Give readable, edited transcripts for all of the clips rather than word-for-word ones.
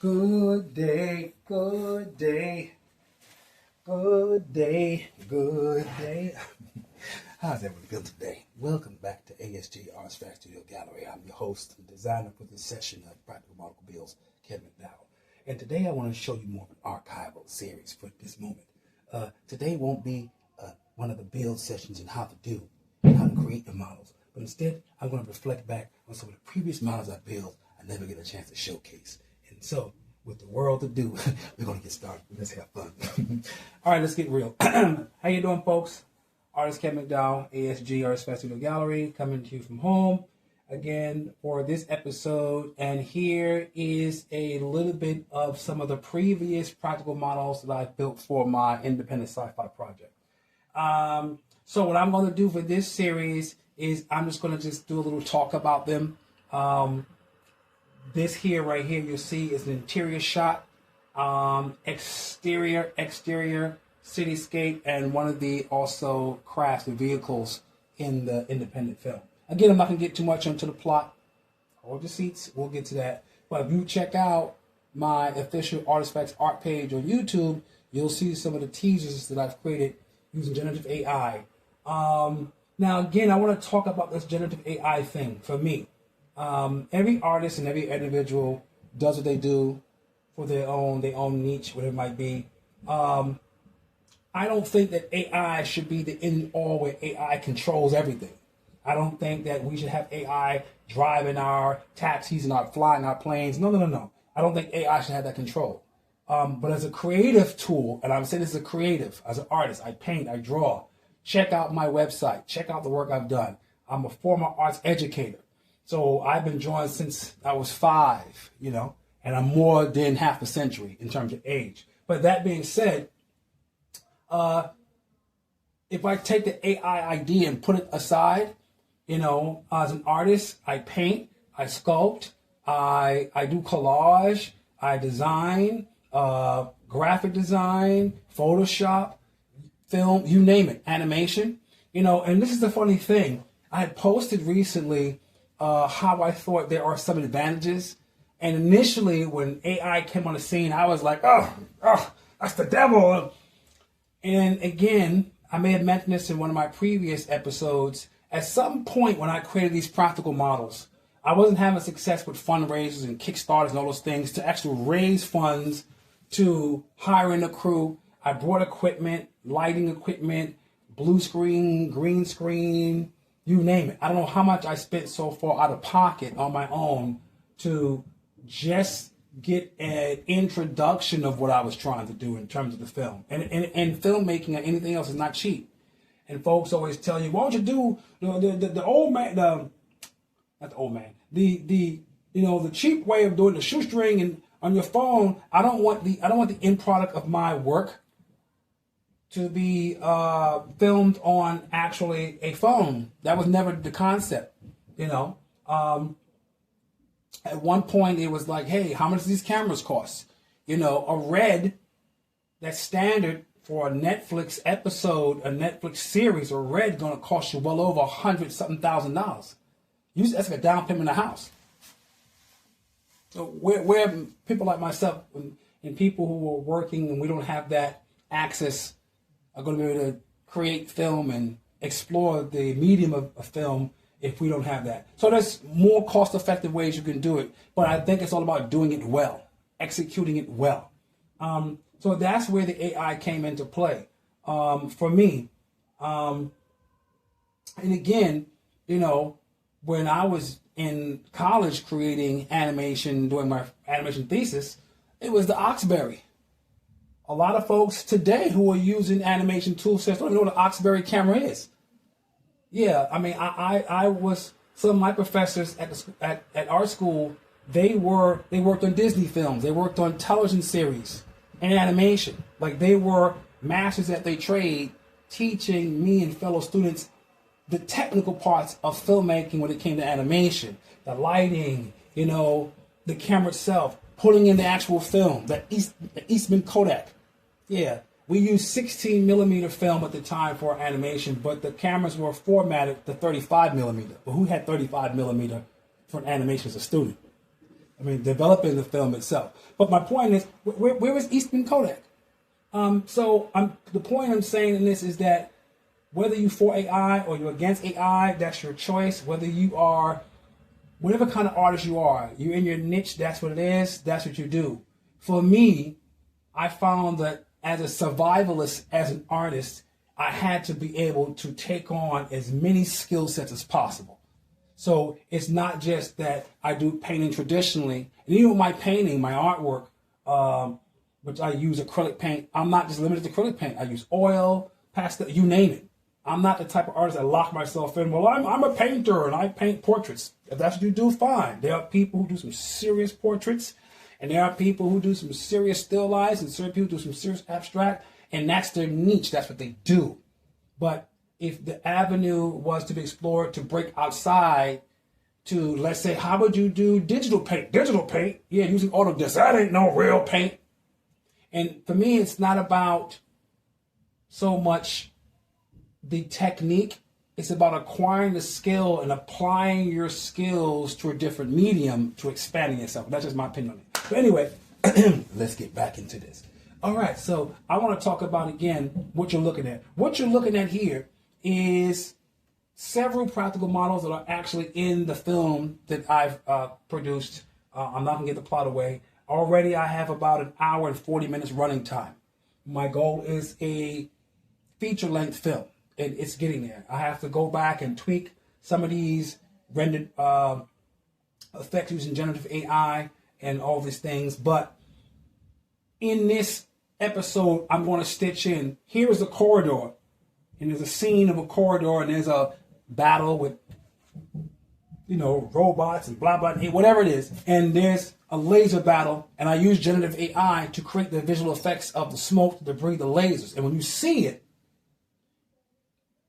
Good day, good day, good day, good day. How's everyone feeling today? Welcome back to ASG-Artizfacts Studio Gallery. I'm your host and designer for this session of Practical Model Builds, Kevin McDowell. And today I want to show you more of an archival series for this moment. Today won't be one of the build sessions in how to do and how to create the models. But instead, I'm going to reflect back on some of the previous models I built I never get a chance to showcase. And so, with the world to do, we're going to get started. Let's have fun. All right, let's get real. How you doing, folks? Artist Kevin McDowell, ASG-Artizfacts Studio Gallery, coming to you from home again for this episode. And here is a little bit of some of the previous practical models that I built for my independent sci-fi project. So what I'm going to do for this series is I'm just going to just do a little talk about them. This here, right here, you'll see is an interior shot, exterior, cityscape, and one of the also crafts, the vehicles in the independent film. Again, I'm not going to get too much into the plot. Hold your seats. We'll get to that. But if you check out my official Artizfacts art page on YouTube, you'll see some of the teasers that I've created using generative AI. Now, again, I want to talk about this generative AI thing for me. Every artist and every individual does what they do for their own niche, whatever it might be. I don't think that AI should be the end and all where AI controls everything. I don't think that we should have AI driving our taxis and flying our planes. No. I don't think AI should have that control. But as a creative tool, and I'm saying this as a creative, as an artist, I paint, I draw. Check out my website. Check out the work I've done. I'm a former arts educator. So I've been drawing since I was 5, and I'm more than half a century in terms of age. But that being said, if I take the AI idea and put it aside, as an artist, I paint, I sculpt, I do collage, I design, graphic design, Photoshop, film, you name it, animation, and this is the funny thing. I had posted recently how I thought there are some advantages. And initially, when AI came on the scene, I was like, oh, that's the devil. And again, I may have mentioned this in one of my previous episodes. At some point when I created these practical models, I wasn't having success with fundraisers and Kickstarters and all those things to actually raise funds to hiring a crew. I brought equipment, lighting equipment, blue screen, green screen, you name it. I don't know how much I spent so far out of pocket on my own to just get an introduction of what I was trying to do in terms of the film. And filmmaking or anything else is not cheap. And folks always tell you, why don't you do the old man, not the old man, the cheap way of doing the shoestring and on your phone. I don't want the end product of my work to be filmed on actually a phone. That was never the concept, At one point, it was like, hey, how much do these cameras cost? A Red, that's standard for a Netflix episode, a Netflix series, a Red going to cost you well over $100,000. That's like a down payment in a house. So where people like myself and people who are working and we don't have that access are going to be able to create film and explore the medium of film if we don't have that. So there's more cost-effective ways you can do it, but I think it's all about doing it well, executing it well. So that's where the AI came into play for me. And again, when I was in college creating animation, doing my animation thesis, it was the Oxberry. A lot of folks today who are using animation tool sets don't even know what an Oxberry camera is. Yeah, I mean, I was, some of my professors at art school, they worked on Disney films, they worked on television series and animation. Like, they were masters at their trade, teaching me and fellow students the technical parts of filmmaking when it came to animation, the lighting, the camera itself, putting in the actual film, the Eastman Kodak. Yeah, we used 16 millimeter film at the time for our animation, but the cameras were formatted to 35 millimeter. But who had 35 millimeter for an animation as a student? I mean, developing the film itself. But my point is, where is Eastman Kodak? The point I'm saying in this is that whether you're for AI or you're against AI, that's your choice. Whether you are, whatever kind of artist you are, you're in your niche, that's what it is, that's what you do. For me, I found that as a survivalist, as an artist, I had to be able to take on as many skill sets as possible. So it's not just that I do painting traditionally. And even my painting, my artwork, which I use acrylic paint, I'm not just limited to acrylic paint. I use oil, pastel, you name it. I'm not the type of artist that lock myself in. Well, I'm a painter and I paint portraits. If that's what you do, fine. There are people who do some serious portraits, and there are people who do some serious still lives, and certain people do some serious abstract, and that's their niche. That's what they do. But if the avenue was to be explored to break outside to, let's say, how would you do digital paint? Digital paint? Yeah, using Autodesk. That ain't no real paint. And for me, it's not about so much the technique. It's about acquiring the skill and applying your skills to a different medium to expanding yourself. That's just my opinion on it. But anyway, let's get back into this. All right, so I want to talk about, again, what you're looking at. What you're looking at here is several practical models that are actually in the film that I've produced. I'm not going to get the plot away. Already I have about an hour and 40 minutes running time. My goal is a feature-length film, and it's getting there. I have to go back and tweak some of these rendered effects using generative AI and all these things. But in this episode, I'm going to stitch in, here is a corridor, and there's a scene of a corridor, and there's a battle with, robots and blah, blah, whatever it is. And there's a laser battle, and I use generative AI to create the visual effects of the smoke, the debris, the lasers. And when you see it,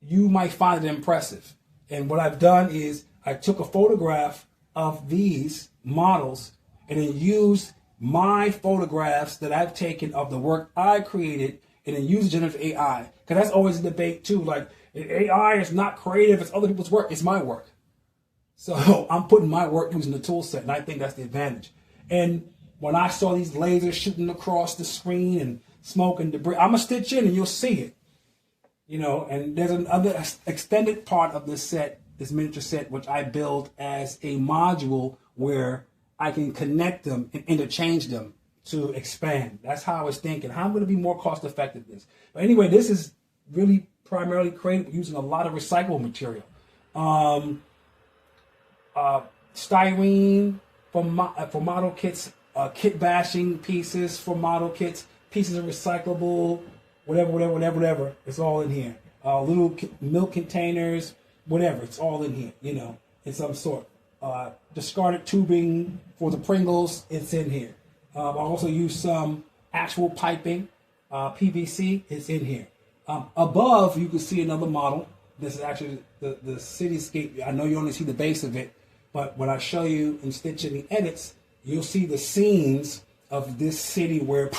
you might find it impressive. And what I've done is I took a photograph of these models and then used my photographs that I've taken of the work I created and then use generative AI. Because that's always a debate too. Like, AI is not creative, it's other people's work, it's my work. So I'm putting my work using the tool set, and I think that's the advantage. And when I saw these lasers shooting across the screen and smoke and debris, I'm going to stitch in and you'll see it. And there's another extended part of this set, this miniature set, which I built as a module where I can connect them and interchange them to expand. That's how I was thinking. How I'm going to be more cost effective this. But anyway, this is really primarily created using a lot of recyclable material. Styrene for model kits, kit bashing pieces for model kits, pieces of recyclable, whatever. It's all in here. Little milk containers, whatever. It's all in here, in some sort. Discarded tubing for the Pringles, it's in here. I also use some actual piping, PVC, it's in here. Above, you can see another model. This is actually the cityscape. I know you only see the base of it, but when I show you and stitch in the edits, you'll see the scenes of this city where,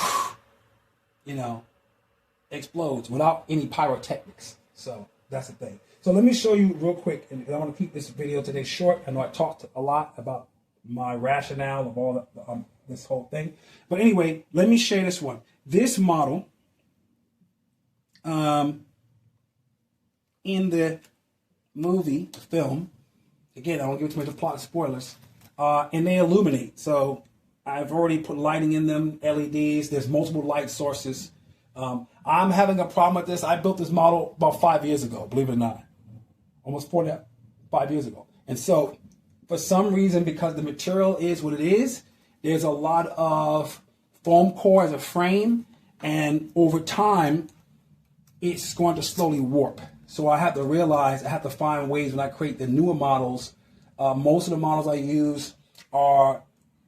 explodes without any pyrotechnics. So that's the thing. So let me show you real quick, and I want to keep this video today short. I know I talked a lot about my rationale of all this whole thing. But anyway, let me share this one. This model, in the movie, the film, again, I don't give too much of plot spoilers, and they illuminate. So I've already put lighting in them, LEDs. There's multiple light sources. I'm having a problem with this. I built this model about 5 years ago, believe it or not. Almost 5 years ago. And so, for some reason, because the material is what it is, there's a lot of foam core as a frame, and over time, it's going to slowly warp. So I have to realize, I have to find ways when I create the newer models. Most of the models I use are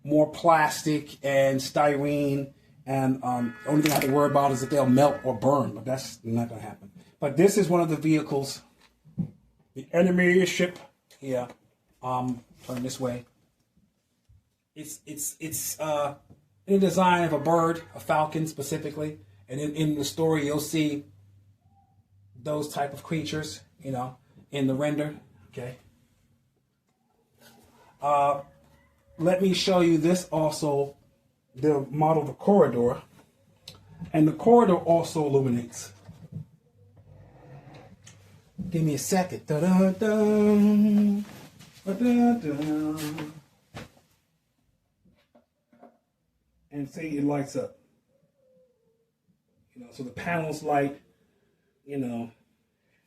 more plastic and styrene, and the only thing I have to worry about is if they'll melt or burn, but that's not going to happen. But this is one of the vehicles, the enemy ship here. Turn this way. It's in the design of a bird, a falcon specifically, and in the story you'll see those type of creatures, in the render. Okay. let me show you this also, the model of the corridor. And the corridor also illuminates. Give me a second. Da-da-dum, da-da-dum. And see, it lights up. You know, so the panels light, you know,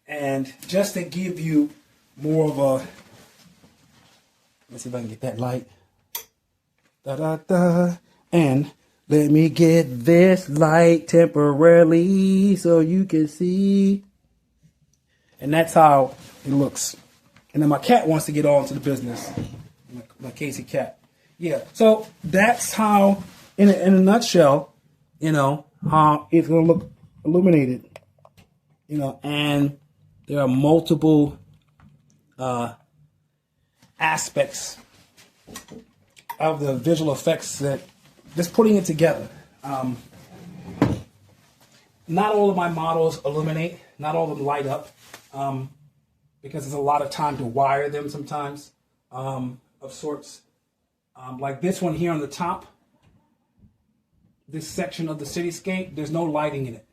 and just to give you more of a, let's see if I can get that light. Da-da-da. And let me get this light temporarily so you can see. And that's how it looks. And then my cat wants to get on to the business. My Casey cat. Yeah. So that's how, in a nutshell, you know, how it's going to look illuminated. You know, and there are multiple aspects of the visual effects that just putting it together. Not all of my models illuminate. Not all of them light up. Because there's a lot of time to wire them sometimes, of sorts. Like this one here on the top, this section of the cityscape, there's no lighting in it.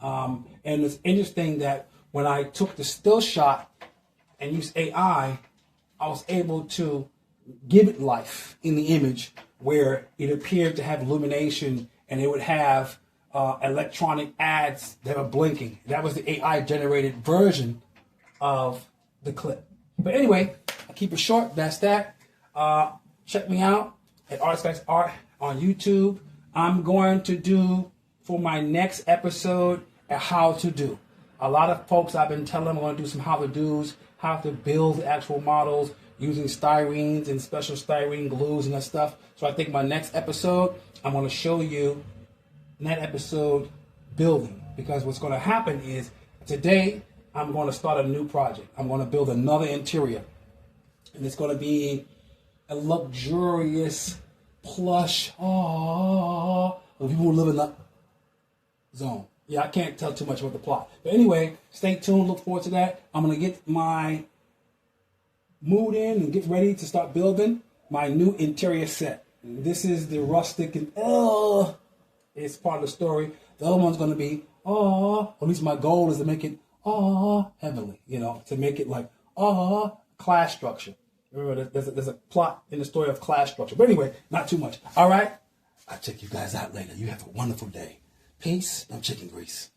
And it's interesting that when I took the still shot and used AI, I was able to give it life in the image where it appeared to have illumination and it would have electronic ads that are blinking. That was the AI generated version of the clip. But anyway, I keep it short. That's that. Check me out at Artizfacts Art on YouTube. I'm going to do for my next episode a how to do. A lot of folks I've been telling them I'm going to do some how to do's, how to build actual models using styrenes and special styrene glues and that stuff. So I think my next episode, I'm going to show you in that episode building, because what's going to happen is today I'm going to start a new project. I'm going to build another interior, and it's going to be a luxurious, plush, of people who live in the zone. Yeah, I can't tell too much about the plot. But anyway, stay tuned. Look forward to that. I'm going to get my mood in and get ready to start building my new interior set. And this is the rustic and it's part of the story. The other one's going to be at least my goal is to make it heavenly, you know, to make it like class structure. Remember, there's a plot in the story of class structure. But anyway, not too much. All right, I'll check you guys out later. You have a wonderful day. Peace. No chicken grease.